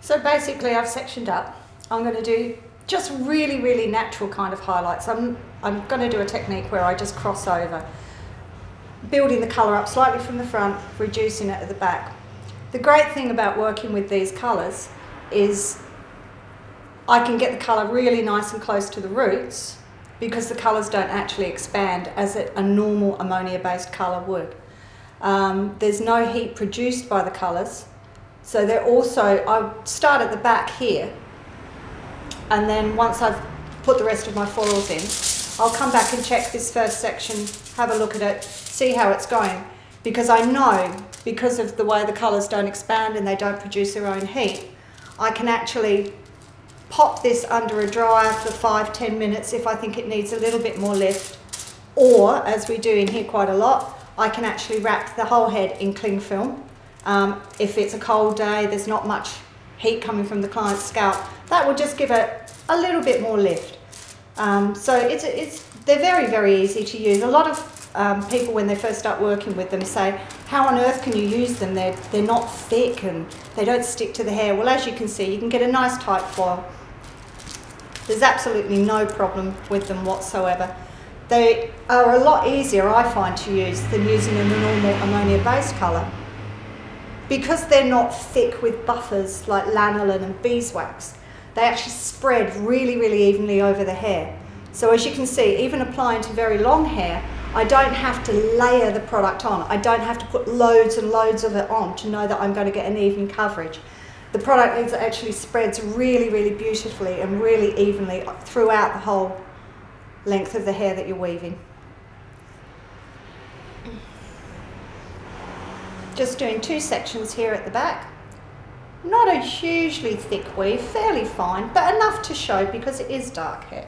So basically I've sectioned up. I'm going to do just really, really natural kind of highlights. I'm going to do a technique where I just cross over, building the colour up slightly from the front, reducing it at the back. The great thing about working with these colours is I can get the colour really nice and close to the roots because the colours don't actually expand as a normal ammonia-based colour would. There's no heat produced by the colours. So they're also, I start at the back here, and then once I've put the rest of my foils in, I'll come back and check this first section, have a look at it, see how it's going. Because I know, because of the way the colours don't expand and they don't produce their own heat, I can actually pop this under a dryer for 5–10 minutes if I think it needs a little bit more lift. Or, as we do in here quite a lot, I can actually wrap the whole head in cling film. If it's a cold day, there's not much heat coming from the client's scalp, that will just give it a little bit more lift. So they're very, very easy to use. A lot of people, when they first start working with them, say, how on earth can you use them? They're not thick and they don't stick to the hair. Well, as you can see, you can get a nice tight foil. There's absolutely no problem with them whatsoever. They are a lot easier, I find, to use than using a normal ammonia-based colour. Because they're not thick with buffers like lanolin and beeswax, they actually spread really, really evenly over the hair. So as you can see, even applying to very long hair, I don't have to layer the product on. I don't have to put loads and loads of it on to know that I'm going to get an even coverage. The product actually spreads really, really beautifully and really evenly throughout the whole length of the hair that you're weaving. Just doing 2 sections here at the back. Not a hugely thick weave, fairly fine, but enough to show because it is dark hair.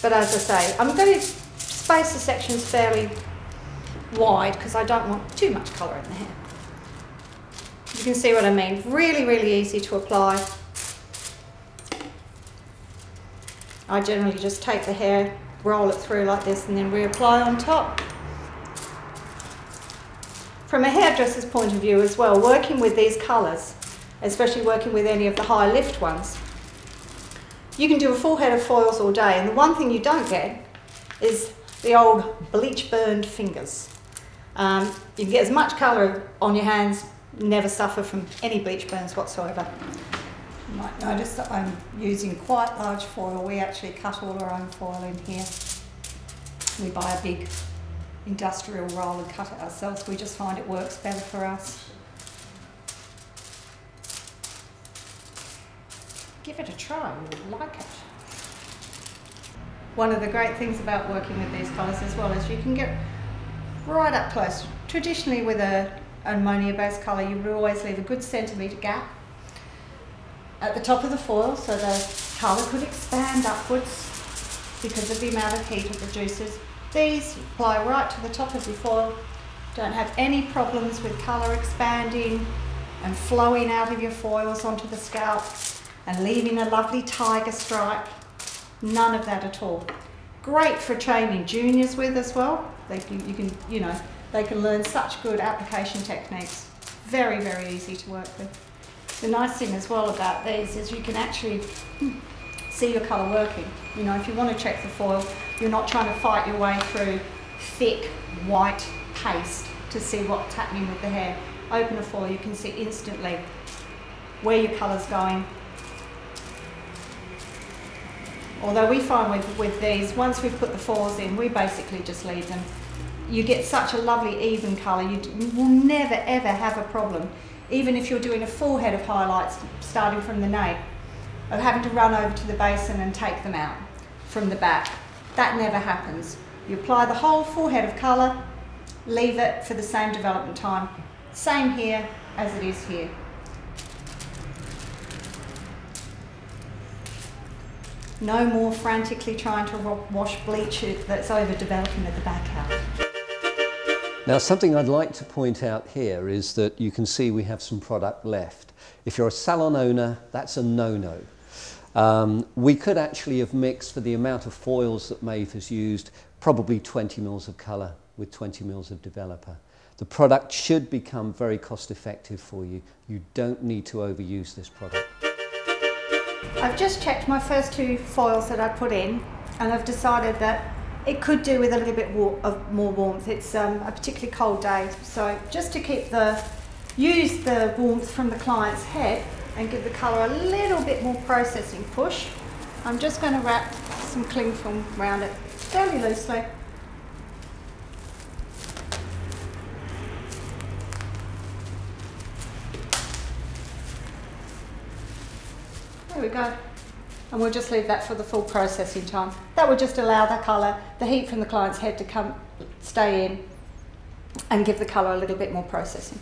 But as I say, I'm going to space the sections fairly wide because I don't want too much colour in the hair. You can see what I mean. Really, really easy to apply. I generally just take the hair, roll it through like this and then reapply on top. From a hairdresser's point of view as well, working with these colours, especially working with any of the high lift ones, you can do a full head of foils all day, and the one thing you don't get is the old bleach burned fingers. You can get as much colour on your hands, never suffer from any bleach burns whatsoever. You might notice that I'm using quite large foil. We actually cut all our own foil in here. We buy a big industrial roll and cut it ourselves. We just find it works better for us. Give it a try, you'll like it. One of the great things about working with these colours as well is you can get right up close. Traditionally with an ammonia-based colour, you would always leave a good centimetre gap at the top of the foil so the colour could expand upwards because of the amount of heat it produces. These you apply right to the top of your foil. Don't have any problems with colour expanding and flowing out of your foils onto the scalp and leaving a lovely tiger stripe. None of that at all. Great for training juniors with as well. They can learn such good application techniques. Very, very easy to work with. The nice thing as well about these is you can actually see your colour working. You know, if you want to check the foil, you're not trying to fight your way through thick white paste to see what's happening with the hair. Open a foil, you can see instantly where your colour's going. Although we find with these, once we've put the foils in, we basically just leave them. You get such a lovely even colour, you will never ever have a problem, even if you're doing a full head of highlights starting from the nape, of having to run over to the basin and take them out from the back. That never happens. You apply the whole full head of colour, leave it for the same development time. Same here as it is here. No more frantically trying to wash bleach that's overdeveloping at the back out. Now, something I'd like to point out here is that you can see we have some product left. If you're a salon owner, that's a no-no. We could actually have mixed, for the amount of foils that Maeve has used, probably 20 mils of colour with 20 mils of developer. The product should become very cost effective for you. You don't need to overuse this product. I've just checked my first 2 foils that I put in, and I've decided that it could do with a little bit more warmth. It's a particularly cold day, so just to use the warmth from the client's head and give the colour a little bit more processing push, I'm just going to wrap some cling film around it fairly loosely. There we go. And we'll just leave that for the full processing time. That will just allow the colour, the heat from the client's head to stay in and give the colour a little bit more processing.